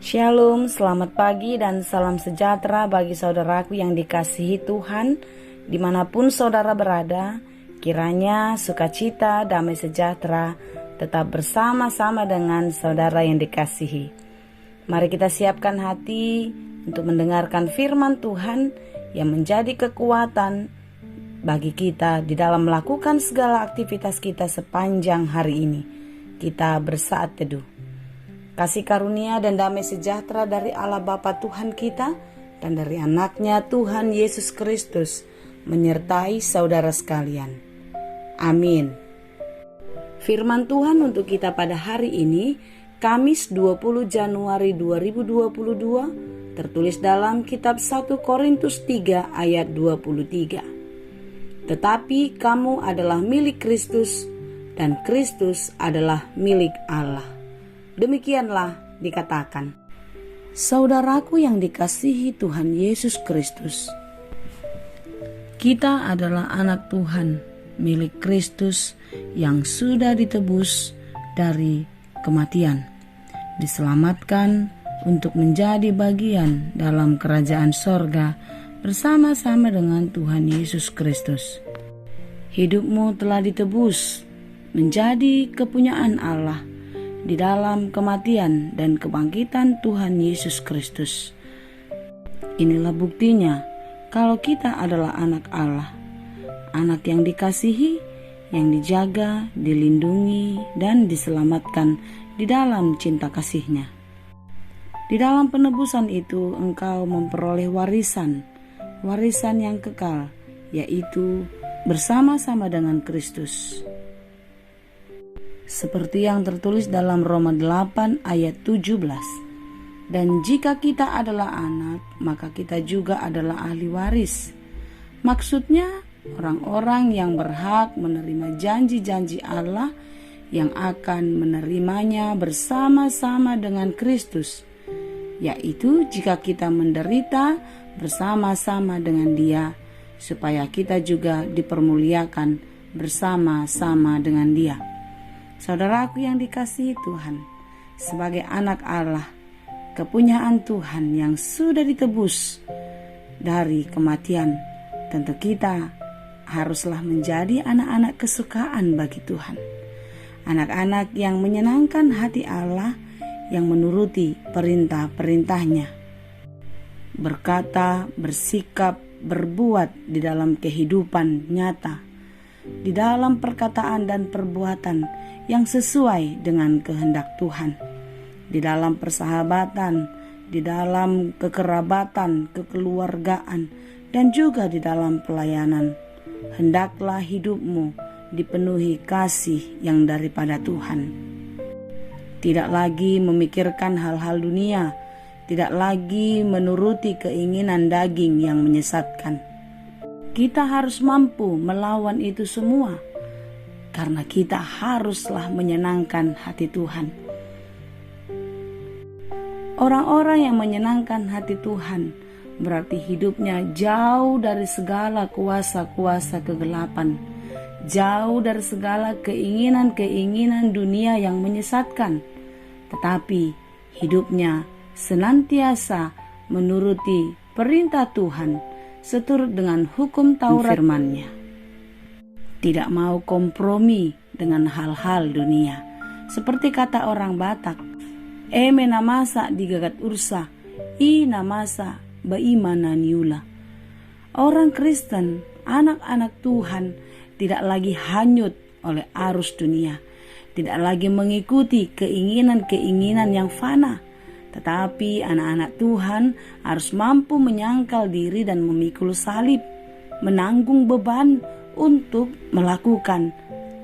Shalom, selamat pagi dan salam sejahtera bagi saudaraku yang dikasihi Tuhan dimanapun saudara berada. Kiranya sukacita, damai sejahtera tetap bersama-sama dengan saudara yang dikasihi. Mari kita siapkan hati untuk mendengarkan firman Tuhan yang menjadi kekuatan bagi kita di dalam melakukan segala aktivitas kita sepanjang hari ini. Kita bersaat teduh. Kasih karunia dan damai sejahtera dari Allah Bapa Tuhan kita dan dari anaknya Tuhan Yesus Kristus menyertai saudara sekalian. Amin. Firman Tuhan untuk kita pada hari ini, Kamis 20 Januari 2022, tertulis dalam kitab 1 Korintus 3 ayat 23. Tetapi kamu adalah milik Kristus dan Kristus adalah milik Allah. Demikianlah dikatakan. Saudaraku yang dikasihi Tuhan Yesus Kristus, kita adalah anak Tuhan, milik Kristus yang sudah ditebus dari kematian, diselamatkan untuk menjadi bagian dalam kerajaan sorga bersama-sama dengan Tuhan Yesus Kristus. Hidupmu telah ditebus menjadi kepunyaan Allah di dalam kematian dan kebangkitan Tuhan Yesus Kristus. Inilah buktinya kalau kita adalah anak Allah, anak yang dikasihi, yang dijaga, dilindungi, dan diselamatkan di dalam cinta kasih-Nya. Di dalam penebusan itu engkau memperoleh warisan yang kekal, yaitu bersama-sama dengan Kristus. Seperti yang tertulis dalam Roma 8 ayat 17. Dan jika kita adalah anak, maka kita juga adalah ahli waris. Maksudnya orang-orang yang berhak menerima janji-janji Allah yang akan menerimanya bersama-sama dengan Kristus, yaitu jika kita menderita bersama-sama dengan Dia, supaya kita juga dipermuliakan bersama-sama dengan Dia. Saudaraku yang dikasihi Tuhan, sebagai anak Allah, kepunyaan Tuhan yang sudah ditebus dari kematian, tentu kita haruslah menjadi anak-anak kesukaan bagi Tuhan. Anak-anak yang menyenangkan hati Allah, yang menuruti perintah-perintah-Nya. Berkata, bersikap, berbuat di dalam kehidupan nyata, di dalam perkataan dan perbuatan yang sesuai dengan kehendak Tuhan, di dalam persahabatan, di dalam kekerabatan, kekeluargaan, dan juga di dalam pelayanan. Hendaklah hidupmu dipenuhi kasih yang daripada Tuhan. Tidak lagi memikirkan hal-hal dunia, tidak lagi menuruti keinginan daging yang menyesatkan. Kita harus mampu melawan itu semua, karena kita haruslah menyenangkan hati Tuhan. Orang-orang yang menyenangkan hati Tuhan berarti hidupnya jauh dari segala kuasa-kuasa kegelapan, jauh dari segala keinginan-keinginan dunia yang menyesatkan, tetapi hidupnya senantiasa menuruti perintah Tuhan seturut dengan hukum Taurat firman-Nya. Tidak mau kompromi dengan hal-hal dunia. Seperti kata orang Batak, eme namasa digagat ursa, i namasa baimana niula. Orang Kristen, anak-anak Tuhan, tidak lagi hanyut oleh arus dunia, tidak lagi mengikuti keinginan-keinginan yang fana, tetapi anak-anak Tuhan harus mampu menyangkal diri dan memikul salib, menanggung beban untuk melakukan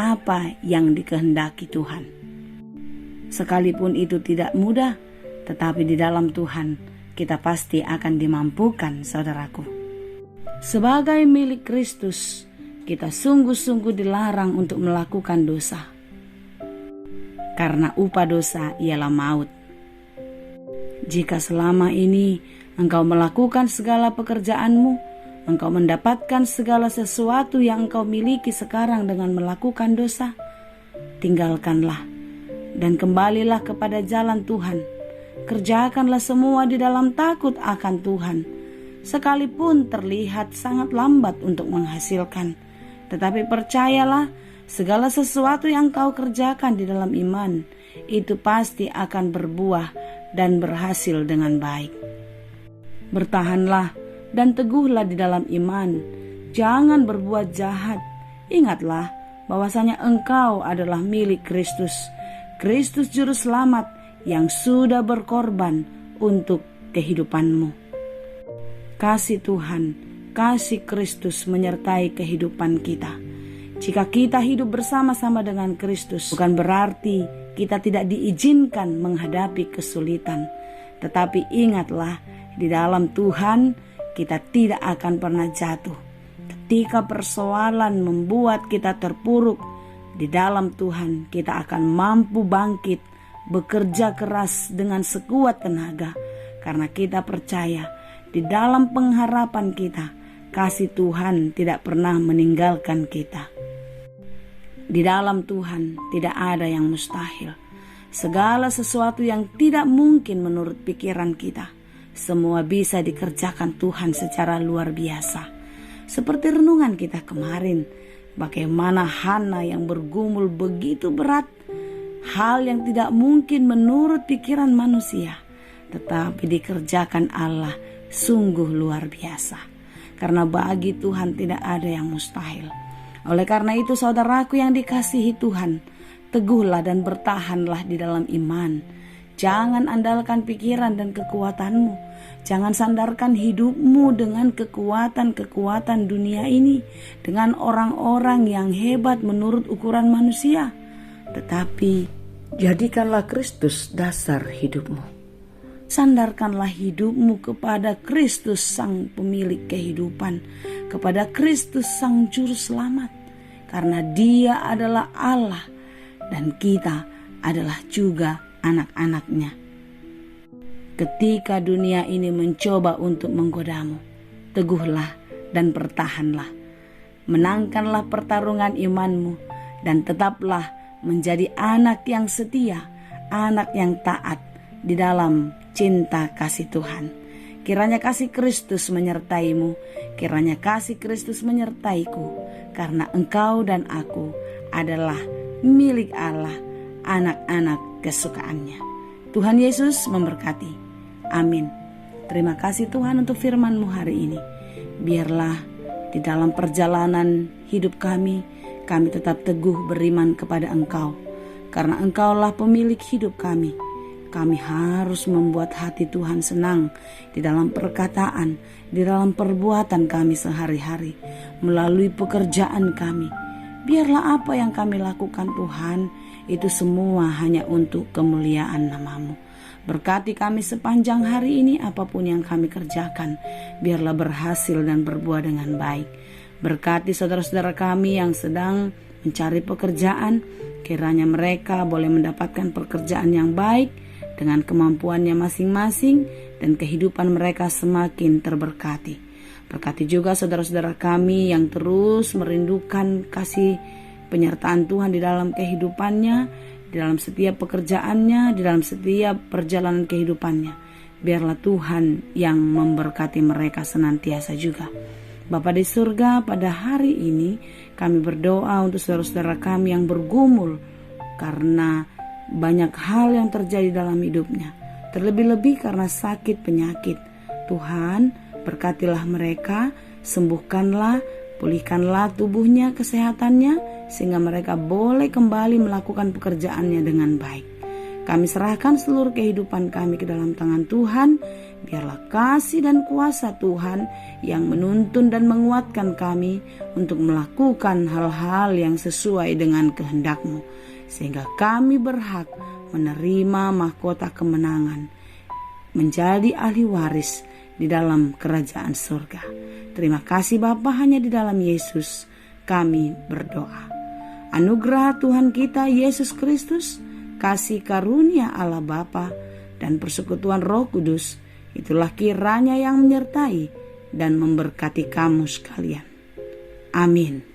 apa yang dikehendaki Tuhan. Sekalipun itu tidak mudah, tetapi di dalam Tuhan kita pasti akan dimampukan, saudaraku. Sebagai milik Kristus, kita sungguh-sungguh dilarang untuk melakukan dosa, karena upah dosa ialah maut. Jika selama ini engkau melakukan segala pekerjaanmu, engkau mendapatkan segala sesuatu yang engkau miliki sekarang dengan melakukan dosa, tinggalkanlah dan kembalilah kepada jalan Tuhan, kerjakanlah semua di dalam takut akan Tuhan. Sekalipun terlihat sangat lambat untuk menghasilkan, tetapi percayalah, segala sesuatu yang kau kerjakan di dalam iman, itu pasti akan berbuah dan berhasil dengan baik. Bertahanlah dan teguhlah di dalam iman. Jangan berbuat jahat. Ingatlah bahwasanya engkau adalah milik Kristus. Kristus Juru Selamat yang sudah berkorban untuk kehidupanmu. Kasih Tuhan, kasih Kristus menyertai kehidupan kita. Jika kita hidup bersama-sama dengan Kristus, bukan berarti kita tidak diizinkan menghadapi kesulitan. Tetapi ingatlah, di dalam Tuhan kita tidak akan pernah jatuh. Ketika persoalan membuat kita terpuruk, di dalam Tuhan kita akan mampu bangkit, bekerja keras dengan sekuat tenaga. Karena kita percaya, di dalam pengharapan kita, kasih Tuhan tidak pernah meninggalkan kita. Di dalam Tuhan tidak ada yang mustahil. Segala sesuatu yang tidak mungkin menurut pikiran kita, semua bisa dikerjakan Tuhan secara luar biasa. Seperti renungan kita kemarin, bagaimana Hana yang bergumul begitu berat, hal yang tidak mungkin menurut pikiran manusia, tetapi dikerjakan Allah sungguh luar biasa. Karena bagi Tuhan tidak ada yang mustahil. Oleh karena itu, saudaraku yang dikasihi Tuhan, teguhlah dan bertahanlah di dalam iman. Jangan andalkan pikiran dan kekuatanmu. Jangan sandarkan hidupmu dengan kekuatan-kekuatan dunia ini, dengan orang-orang yang hebat menurut ukuran manusia. Tetapi jadikanlah Kristus dasar hidupmu. Sandarkanlah hidupmu kepada Kristus Sang Pemilik kehidupan, kepada Kristus Sang Juru Selamat. Karena Dia adalah Allah dan kita adalah juga anak-anak-Nya. Ketika dunia ini mencoba untuk menggodamu, teguhlah dan bertahanlah. Menangkanlah pertarungan imanmu dan tetaplah menjadi anak yang setia, anak yang taat di dalam cinta kasih Tuhan. Kiranya kasih Kristus menyertaimu, kiranya kasih Kristus menyertaiku, karena engkau dan aku adalah milik Allah, anak-anak kesukaannya. Tuhan Yesus memberkati. Amin. Terima kasih Tuhan untuk firman-Mu hari ini. Biarlah di dalam perjalanan hidup kami tetap teguh beriman kepada Engkau. Karena Engkaulah pemilik hidup kami. Kami harus membuat hati Tuhan senang di dalam perkataan, di dalam perbuatan kami sehari-hari, melalui pekerjaan kami. Biarlah apa yang kami lakukan Tuhan, itu semua hanya untuk kemuliaan nama-Mu. Berkati kami sepanjang hari ini, apapun yang kami kerjakan, biarlah berhasil dan berbuah dengan baik. Berkati saudara-saudara kami yang sedang mencari pekerjaan, kiranya mereka boleh mendapatkan pekerjaan yang baik, dengan kemampuannya masing-masing dan kehidupan mereka semakin terberkati. Berkati juga saudara-saudara kami yang terus merindukan kasih penyertaan Tuhan di dalam kehidupannya, di dalam setiap pekerjaannya, di dalam setiap perjalanan kehidupannya. Biarlah Tuhan yang memberkati mereka senantiasa juga. Bapa di surga, pada hari ini kami berdoa untuk saudara-saudara kami yang bergumul karena banyak hal yang terjadi dalam hidupnya, terlebih-lebih karena sakit penyakit. Tuhan, berkatilah mereka, sembuhkanlah, pulihkanlah tubuhnya, kesehatannya, sehingga mereka boleh kembali melakukan pekerjaannya dengan baik. Kami serahkan seluruh kehidupan kami ke dalam tangan Tuhan. Biarlah kasih dan kuasa Tuhan yang menuntun dan menguatkan kami untuk melakukan hal-hal yang sesuai dengan kehendak-Mu, sehingga kami berhak menerima mahkota kemenangan, menjadi ahli waris di dalam kerajaan surga. Terima kasih Bapa, hanya di dalam Yesus kami berdoa. Anugerah Tuhan kita Yesus Kristus, kasih karunia Allah Bapa, dan persekutuan Roh Kudus, itulah kiranya yang menyertai dan memberkati kamu sekalian. Amin.